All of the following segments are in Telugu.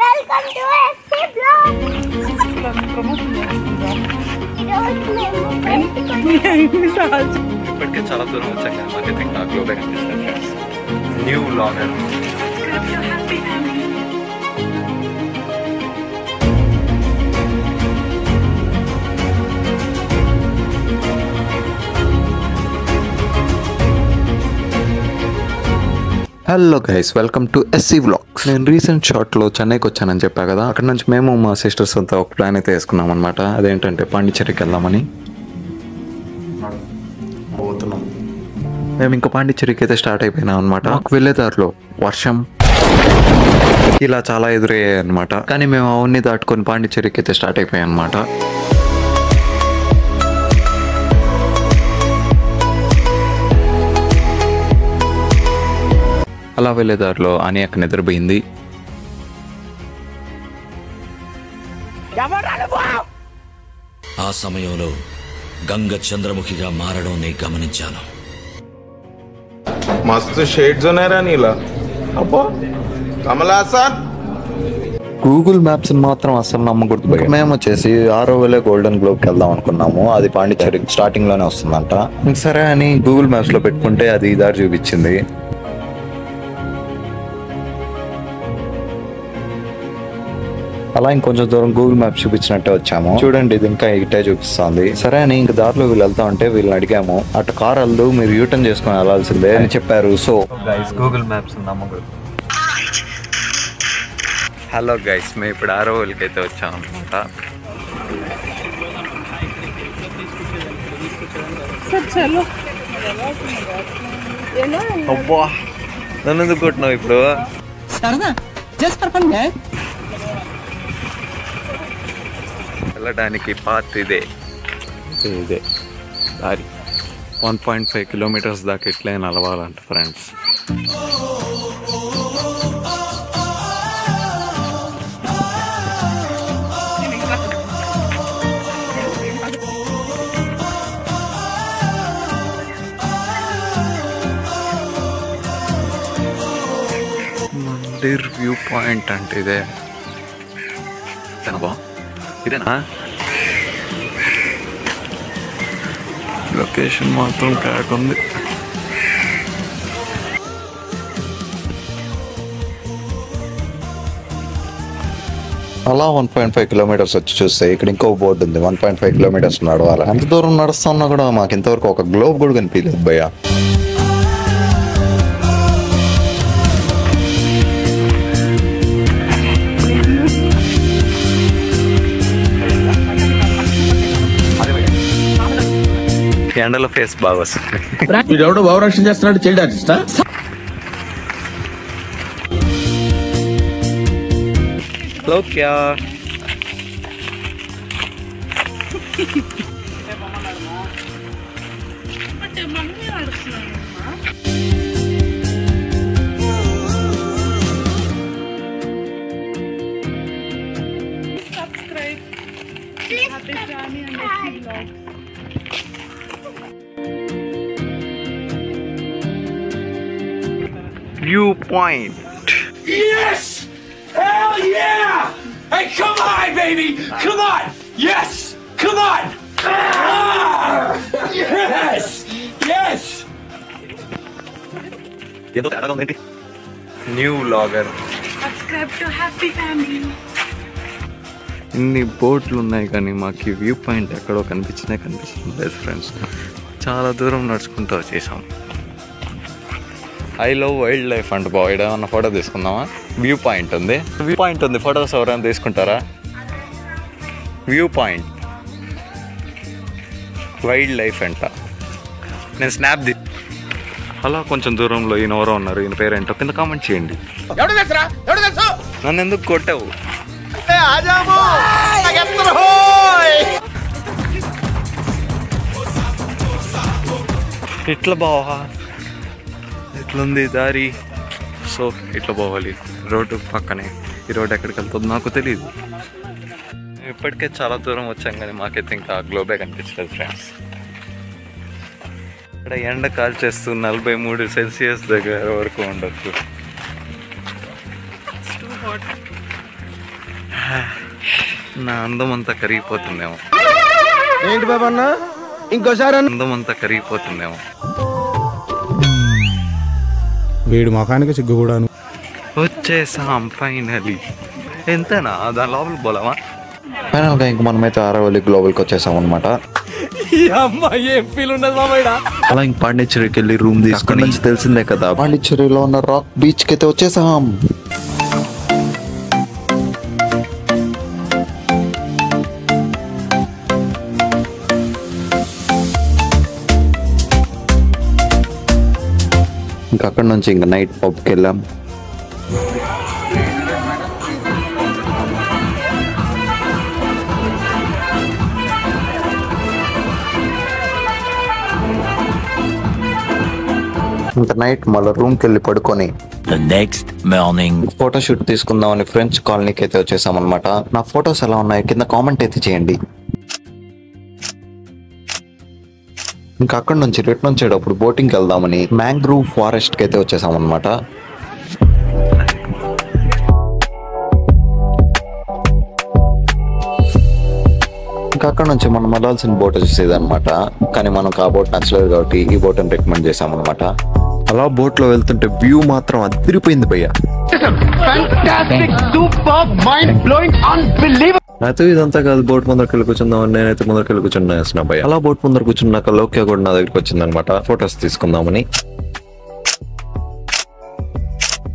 Welcome to SC blog. Promotion చేస్తుందా? ఇప్పటికే చాలా దూరం వచ్చాం కానీ మాకైతే ఇంకా గ్లోబే కనిపిస్తుంది friends. New vlogger. Hello guys, welcome to SC vlogs. నేను రీసెంట్ షార్ట్లో చెన్నైకి వచ్చానని చెప్పా కదా, అక్కడ నుంచి మేము మా సిస్టర్స్ అంతా ఒక ప్లాన్ అయితే వేసుకున్నాం అనమాట. అదేంటంటే పాండిచ్చేరికి వెళ్దామని పోతున్నాం. మేము ఇంకా పాండిచ్చేరికి అయితే స్టార్ట్ అయిపోయినాం అనమాట. మాకు వెళ్ళేదారిలో వర్షం ఇలా చాలా ఎదురయ్యాయి అనమాట. కానీ మేము అవన్నీ దాటుకొని పాండిచ్చేరికి అయితే స్టార్ట్ అయిపోయాయి అనమాట. అలా వెళ్ళేదారిలో అని అక్కడ నిద్రపోయింది. ఆ సమయంలో గంగ చంద్రముఖిగా మారడం నేను గమనించాను. మస్తు షేడ్స్ ఉన్నాయరా నీలా. అబ్బో కమలాసన్. గూగుల్ మ్యాప్స్ మాత్రం అసలు నమ్మకూడదు. మేము వచ్చేసి 6 గోల్డెన్ గ్లోబ్కి వెళ్దాం అనుకున్నాము. అది పాండిచ్చేరి స్టార్టింగ్ లోనే వస్తుందంట. సరే అని గూగుల్ మ్యాప్స్ లో పెట్టుకుంటే అది ఈ దారి చూపించింది. అలా ఇంకొంచెం దూరం గూగుల్ మ్యాప్ చూపించినట్టే వచ్చాము. చూడండి, ఇది ఇంకా ఇటే చూపిస్తుంది. సరే అని ఇంక దారిలో వీళ్ళు వెళ్తా ఉంటే వీళ్ళని అడిగాము, అటు కార్ వెళ్దు, మీరు యూటర్న్ చేసుకుని వెళ్ళాల్సిందే అని చెప్పారు. సో గైస్, గూగుల్ మ్యాప్స్ నమ్మకూడదు. హలో గైస్, మేము ఇప్పుడు 6 అయితే వచ్చాము అనమాట. అబ్బా, నన్ను ఎందుకు కొట్టినావు ఇప్పుడు? వెళ్ళడానికి పాత్ ఇదే దారి. 1.5 కిలోమీటర్స్ దాకా ఇట్లే నడవాలంట ఫ్రెండ్స్. మందిర్ వ్యూ పాయింట్ అంటే ఇదే బా, ఇదేనా? లొకేషన్ మాత్రం క్రాక్ ఉంది. అలా 1.5 కిలోమీటర్స్ వచ్చి చూస్తే ఇక్కడ ఇంకో బోర్డు ఉంది, 1.5 కిలోమీటర్స్ నడవాలి. ఎంత దూరం నడుస్తున్నా కూడా మాకు ఇంతవరకు ఒక గ్లోబ్ కూడా కనిపించలేదు భయ్యా. ఎండలో ఫేస్ బాగా వస్తుంది. వీడెవడో భావరక్షణ చేస్తున్నాడు, చైల్డ్ ఆర్టిస్టా? హలో క్యా viewpoint. Yes! Hell yeah! Hey, come on, baby! Come on! Yes! Come on! Ah! Yes! Yes! New vlogger. Subscribe to Happy Family. ఇన్ని బోట్లు ఉన్నాయి కానీ మాకు ఈ వ్యూ పాయింట్ ఎక్కడో కనిపించడం లేదు ఫ్రెండ్స్. చాలా దూరం నడుచుకుంటూ వచ్చేసాం. ఐ లవ్ వైల్డ్ లైఫ్ అంట బాబు. ఏమన్నా ఫోటో తీసుకుందామా? వ్యూ పాయింట్ ఉంది, ఫోటోస్ ఎవరైనా తీసుకుంటారా? వ్యూ పాయింట్ వైల్డ్ లైఫ్ అంట. నేను స్నాప్ అలా కొంచెం దూరంలో ఈయన ఎవరో ఉన్నారు, ఈయన పేరేంటో కింద కామెంట్ చేయండి. నన్ను ఎందుకు కొట్టావు? ఇట్లా బావా, ఇట్లుంది దారి. సో ఇట్లా పోవాలి, రోడ్డు పక్కనే. ఈ రోడ్డు ఎక్కడికి వెళ్తుందో నాకు తెలియదు. ఇప్పటికే చాలా దూరం వచ్చాం కానీ మాకైతే ఇంకా గ్లోబే కనిపించలేదు ఫ్రెండ్స్. ఇక్కడ ఎండ కాల్చేస్తూ 43 సెల్సియస్ దగ్గర వరకు ఉండొచ్చు. నా అందం అంతా కరిగిపోతుందేమో. ఏంటి బాబా అన్న ఇంకోసారి అందం అంతా కరిగిపోతుందేమో. వీడు మొఖానికి సిగ్గు కూడాను. వచ్చేసాం ఫైనలీ. ఎంతనా దాని లోపలికి పోలామా? ఫైనల్ గా ఇంక మనమైతే ఆరవల్లి గ్లోబల్ కి వచ్చేసాం అనమాట. అలా ఇంక పాండిచ్చేరికి వెళ్ళి రూమ్ తీసుకుని తెలిసిందే కదా, పాండిచ్చేరిలో ఉన్న రాక్ బీచ్ కి అయితే వచ్చేసాం. ఇంకా అక్కడ నుంచి ఇంకా నైట్ పబ్కి వెళ్ళాం. ఇంకా నైట్ మళ్ళీ రూమ్కి వెళ్ళి పడుకొని ఫోటోషూట్ తీసుకుందామని ఫ్రెంచ్ కాలనీకి అయితే వచ్చేసాం అనమాట. నా ఫొటోస్ ఎలా ఉన్నాయి కింద కామెంట్ అయితే చేయండి. ఇంకా అక్కడ నుంచి రిటర్న్ వచ్చేటప్పుడు బోటింగ్కి వెళ్దామని మ్యాంగ్రూవ్ ఫారెస్ట్ కి అయితే వచ్చేసాం అనమాట. ఇంకా అక్కడ నుంచి మనం వెళ్ళాల్సిన బోట్ వచ్చేది అనమాట. కానీ మనకు ఆ బోట్ నచ్చలేదు కాబట్టి ఈ బోట్ అని రికమెండ్ చేసాం అనమాట. అలా బోట్ లో వెళ్తుంటే వ్యూ మాత్రం అదిరిపోయింది భయ్య. అయితే ఇదంతా కాదు, బోట్ ముందరికి వెళ్ళి కూర్చుందాం. నేనైతే ముందరికి వెళ్ళి కూర్చున్నా భయ్య. అలా బోట్ ముందర కూర్చున్నాక లోక్య కూడా నా దగ్గరికి వచ్చింది అనమాట ఫొటోస్ తీసుకుందామని.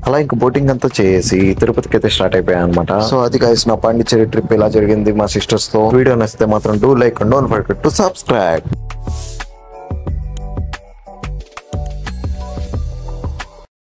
అలా ఇంక బోటింగ్ అంతా చేసి తిరుపతికి అయితే స్టార్ట్ అయిపోయాయి అనమాట. సో అది గైస్ నా పాండిచ్చేరి ట్రిప్ ఇలా జరిగింది మా సిస్టర్స్ తో. వీడియో నచ్చితే మాత్రం do like and don't forget to subscribe.